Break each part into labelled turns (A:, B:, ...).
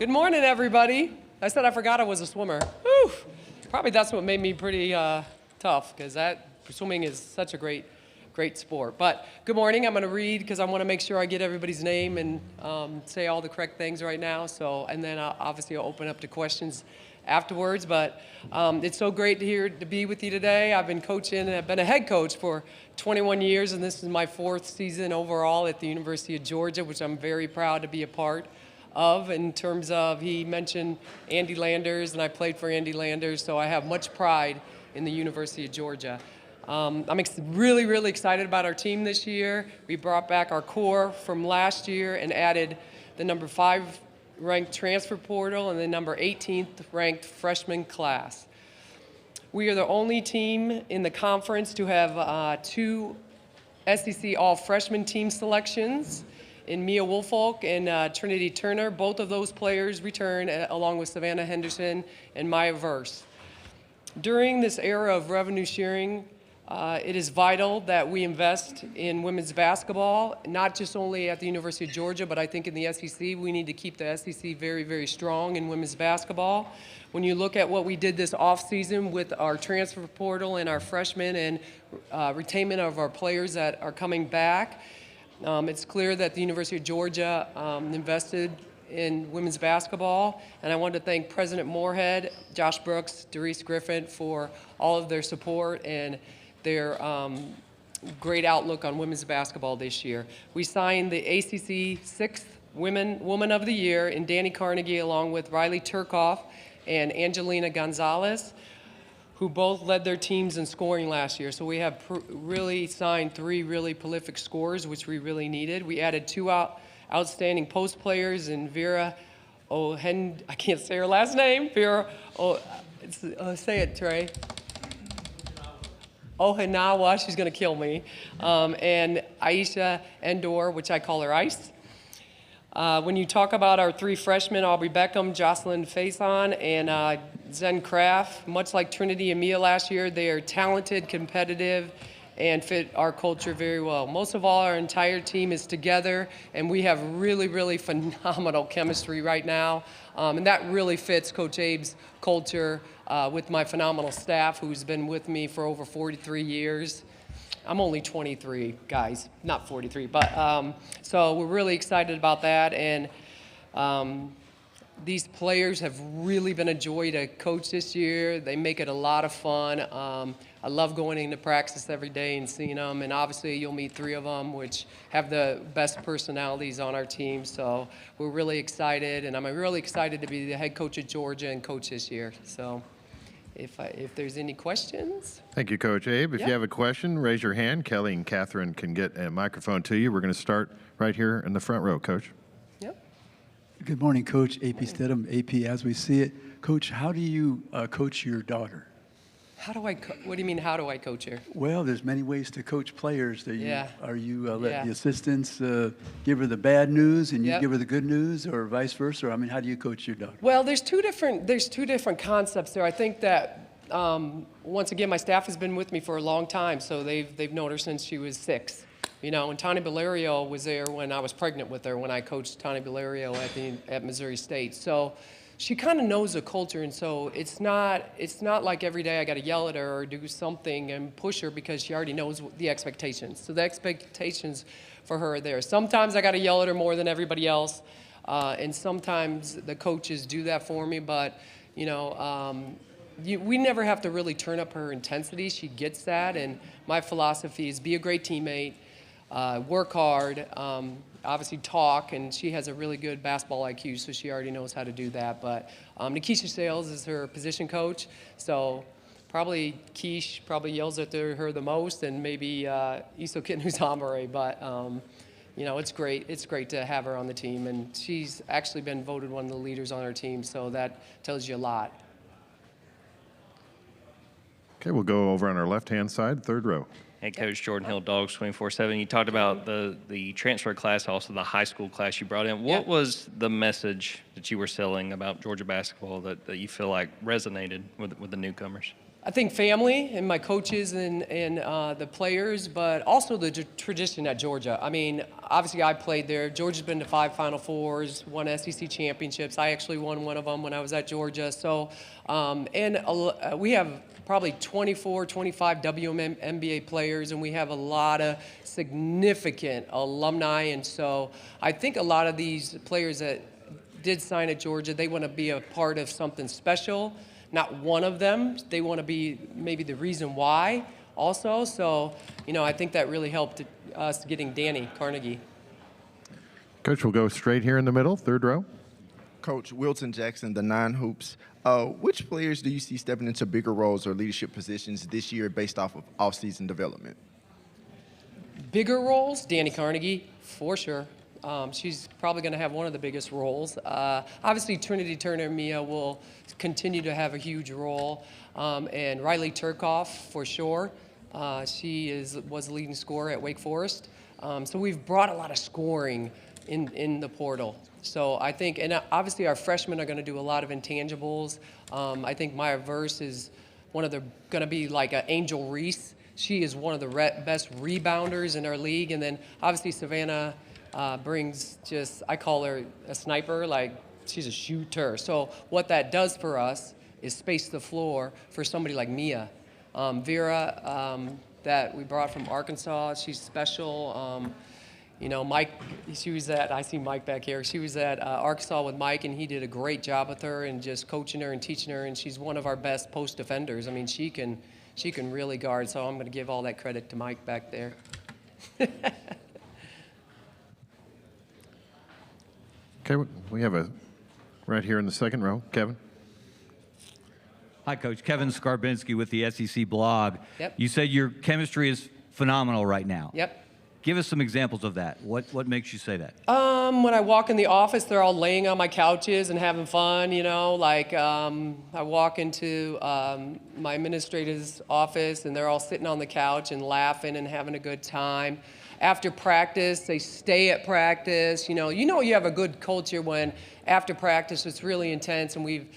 A: Good morning, everybody. I said I forgot I was a swimmer. Whew. Probably that's what made me pretty tough, because swimming is such a great sport. But good morning. I'm going to read because I want to make sure I get everybody's name and say all the correct things right now. And then obviously I'll open up to questions afterwards. But it's so great to be with you today. I've been coaching, and I've been a head coach for 21 years, and this is my 4th season overall at the University of Georgia, which I'm very proud to be a part of. In terms of, he mentioned Andy Landers, and I played for Andy Landers, so I have much pride in the University of Georgia. I'm really, really excited about our team this year. We brought back our core from last year and added the number 5 ranked transfer portal and the number 18th ranked freshman class. We are the only team in the conference to have 2 SEC all-freshman team selections in Mia Woolfolk and Trinity Turner. Both of those players return along with Savannah Henderson and Maya Verse. During this era of revenue sharing, it is vital that we invest in women's basketball, not just only at the University of Georgia, but I think in the SEC. We need to keep the SEC very, very strong in women's basketball. When you look at what we did this offseason with our transfer portal and our freshmen and retainment of our players that are coming back, it's clear that the University of Georgia invested in women's basketball, and I want to thank President Moorhead, Josh Brooks, Doris Griffin for all of their support and their great outlook on women's basketball this year. We signed the ACC 6th Woman of the Year in Danny Carnegie, along with Riley Turkoff and Angelina Gonzalez, who both led their teams in scoring last year. So we have really signed 3 really prolific scorers, which we really needed. We added 2 outstanding post players in Vera I can't say her last name. Say it, Trey. Ohanawa, she's going to kill me. And Aisha Endor, which I call her Ice. When you talk about our 3 freshmen, Aubrey Beckham, Jocelyn Faison, and Zen Kraft, much like Trinity and Mia last year, they are talented, competitive, and fit our culture very well. Most of all, our entire team is together, and we have really, really phenomenal chemistry right now. And that really fits Coach Abe's culture with my phenomenal staff, who's been with me for over 43 years. I'm only 23, guys, not 43. But so we're really excited about that. And these players have really been a joy to coach this year. They make it a lot of fun. I love going into practice every day and seeing them. And obviously, you'll meet 3 of them, which have the best personalities on our team. So we're really excited. And I'm really excited to be the head coach at Georgia and coach this year. So if there's any questions.
B: Thank you, Coach Abe. If you have a question, raise your hand. Kelly and Catherine can get a microphone to you. We're going to start right here in the front row, Coach.
A: Yep.
C: Good morning, Coach. AP Stedham, AP as we see it. Coach, how do you coach your daughter?
A: What do you mean, how do I coach her?
C: Well, there's many ways to coach players.
A: Yeah.
C: Are you let the assistants give her the bad news and you
A: Yep.
C: give her the good news, or vice versa? I mean, how do you coach your daughter?
A: Well, there's two different concepts there. I think that once again, my staff has been with me for a long time, so they've known her since she was 6. You know, and Tani Valerio was there when I was pregnant with her, when I coached Tani Valerio at Missouri State. So she kind of knows the culture, and so it's not like every day I got to yell at her or do something and push her, because she already knows the expectations. So the expectations for her are there. Sometimes I got to yell at her more than everybody else, and sometimes the coaches do that for me. But you know, we never have to really turn up her intensity. She gets that, and my philosophy is be a great teammate, work hard. Obviously talk, and she has a really good basketball IQ, so she already knows how to do that. But Nikisha Sales is her position coach, so probably Keish yells at her the most, and maybe Iso Kitnuzamare. But you know, it's great. It's great to have her on the team, and she's actually been voted one of the leaders on our team, so that tells you a lot.
B: Okay, we'll go over on our left-hand side, 3rd row.
D: Head Coach Jordan Hill, Dogs 24/7. You talked about the transfer class, also the high school class you brought in. What was the message that you were selling about Georgia basketball that you feel like resonated with the newcomers?
A: I think family and my coaches and the players, but also the tradition at Georgia. I mean, obviously I played there. Georgia's been to 5 Final Fours, won SEC championships. I actually won one of them when I was at Georgia. So, we have probably 24, 25 WNBA players, and we have a lot of significant alumni. And so I think a lot of these players that did sign at Georgia, they want to be a part of something special. Not one of them. They want to be maybe the reason why also. So, I think that really helped us getting Danny Carnegie.
B: Coach, we'll go straight here in the middle, third row.
E: Coach Wilton Jackson, the 9 Hoops. Which players do you see stepping into bigger roles or leadership positions this year based off of off-season development?
A: Bigger roles? Danny Carnegie, for sure. She's probably going to have one of the biggest roles. Obviously, Trinity Turner and Mia will continue to have a huge role. And Riley Turcoff, for sure. She was the leading scorer at Wake Forest. So we've brought a lot of scoring in the portal. So I think, and obviously our freshmen are going to do a lot of intangibles. I think Maya Verse is going to be like an Angel Reese. She is one of the best rebounders in our league. And then obviously Savannah brings I call her a sniper, like she's a shooter. So what that does for us is space the floor for somebody like Mia. Vera, that we brought from Arkansas, she's special. Mike, I see Mike back here. She was at Arkansas with Mike, and he did a great job with her and just coaching her and teaching her, and she's one of our best post defenders. I mean, she can really guard, so I'm going to give all that credit to Mike back there.
B: Okay, we have right here in the second row, Kevin.
F: Hi, Coach. Kevin Skarbinski with the SEC blog.
A: Yep.
F: You said your chemistry is phenomenal right now.
A: Yep.
F: Give us some examples of that. What makes you say that?
A: When I walk in the office, they're all laying on my couches and having fun, I walk into my administrator's office, and they're all sitting on the couch and laughing and having a good time. After practice, they stay at practice. You have a good culture when after practice it's really intense, and we've,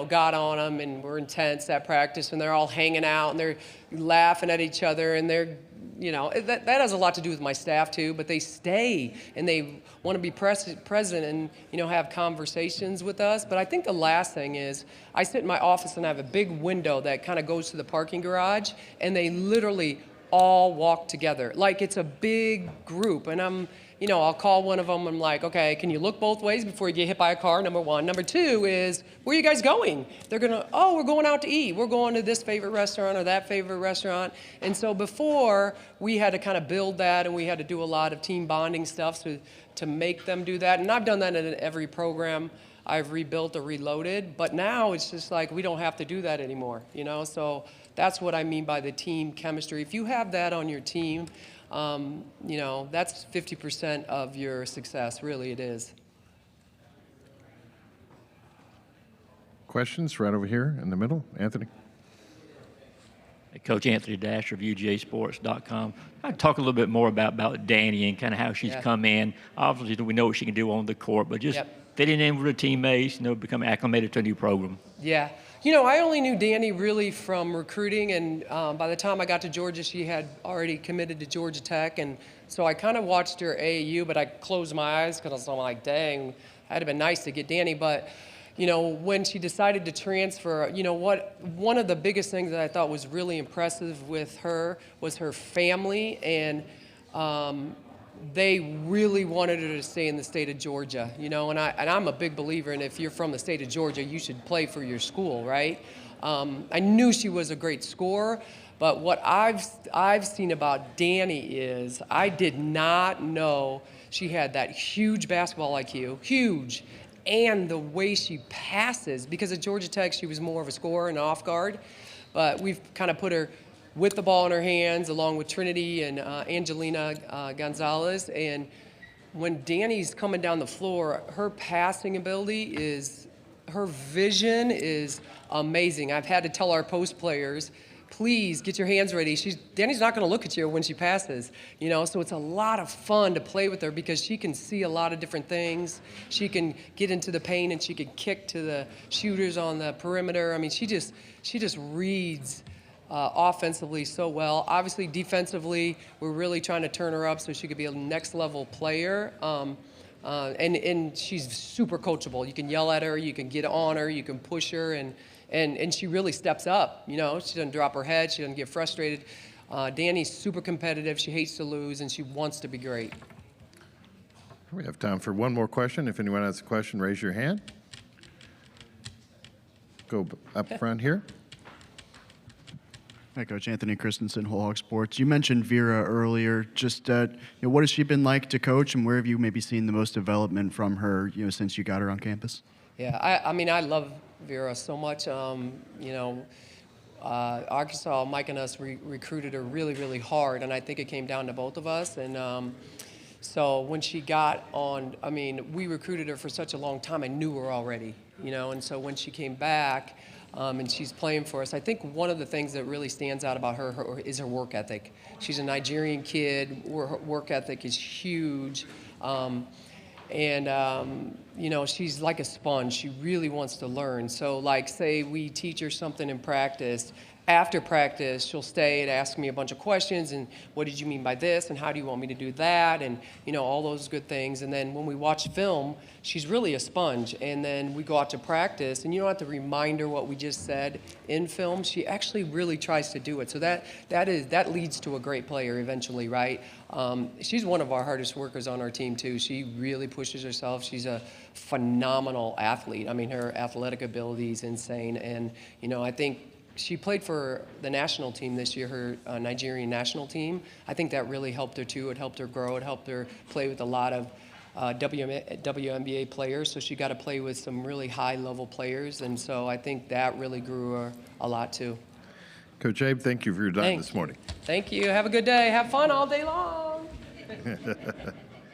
A: got on them, and we're intense at practice, and they're all hanging out, and they're laughing at each other, and they're, that has a lot to do with my staff too, but they stay, and they want to be present and, have conversations with us. But I think the last thing is I sit in my office, and I have a big window that kind of goes to the parking garage, and they literally all walk together. Like it's a big group, and I'll call one of them. I'm like, okay, can you look both ways before you get hit by a car? Number one. Number two is, where are you guys going? They're gonna, we're going out to eat. We're going to this favorite restaurant or that favorite restaurant. And so before, we had to kind of build that, and we had to do a lot of team bonding stuff to make them do that. And I've done that in every program I've rebuilt or reloaded. But now it's just like we don't have to do that anymore, So that's what I mean by the team chemistry. If you have that on your team, that's 50% of your success. Really, it is.
B: Questions right over here in the middle, Anthony.
G: Coach Anthony Dasher of UGAsports.com. I'd talk a little bit more about Danny and kind of how she's come in. Obviously, we know what she can do on the court, but just fitting in with her teammates, become acclimated to a new program.
A: Yeah. I only knew Danny really from recruiting, and by the time I got to Georgia, she had already committed to Georgia Tech, and so I kind of watched her AAU, but I closed my eyes because I'm like, dang, it'd have been nice to get Danny. But, when she decided to transfer, one of the biggest things that I thought was really impressive with her was her family, and they really wanted her to stay in the state of Georgia, and I'm a big believer in, if you're from the state of Georgia, you should play for your school, right? I knew she was a great scorer, but what I've seen about Danny is I did not know she had that huge basketball IQ, huge, and the way she passes, because at Georgia Tech she was more of a scorer and off guard, but we've kind of put her with the ball in her hands, along with Trinity and Angelina Gonzalez. And when Danny's coming down the floor, her passing ability her vision is amazing. I've had to tell our post players, please get your hands ready. Danny's not going to look at you when she passes, so it's a lot of fun to play with her because she can see a lot of different things. She can get into the paint, and she can kick to the shooters on the perimeter. I mean, she just reads offensively so well. Obviously, defensively, we're really trying to turn her up so she could be a next level player. And she's super coachable. You can yell at her, you can get on her, you can push her, and she really steps up. You know, she doesn't drop her head, she doesn't get frustrated. Danny's super competitive. She hates to lose, and she wants to be great.
B: We have time for one more question. If anyone has a question, raise your hand. Go up front here.
H: Hi, Coach. Anthony Christensen, Whole Hog Sports. You mentioned Vera earlier. Just, what has she been like to coach, and where have you maybe seen the most development from her, since you got her on campus?
A: Yeah, I mean, I love Vera so much. Arkansas, Mike and us recruited her really, really hard, and I think it came down to both of us. And so when she got on, I mean, we recruited her for such a long time. I knew her already, and so when she came back and she's playing for us, I think one of the things that really stands out about her is her work ethic. She's a Nigerian kid. Her work ethic is huge. She's like a sponge. She really wants to learn. So, like, say we teach her something in practice. After practice, she'll stay and ask me a bunch of questions, and what did you mean by this, and how do you want me to do that, and, all those good things. And then when we watch film, she's really a sponge. And then we go out to practice, and you don't have to remind her what we just said in film. She actually really tries to do it. So that leads to a great player eventually, right? She's one of our hardest workers on our team, too. She really pushes herself. She's a phenomenal athlete. I mean, her athletic ability is insane. And, I think she played for the national team this year, her Nigerian national team. I think that really helped her, too. It helped her grow. It helped her play with a lot of WNBA players. So she got to play with some really high-level players. And so I think that really grew her a lot, too.
B: Coach Abe, thank you for your time this morning.
A: Thank you. Have a good day. Have fun all day long.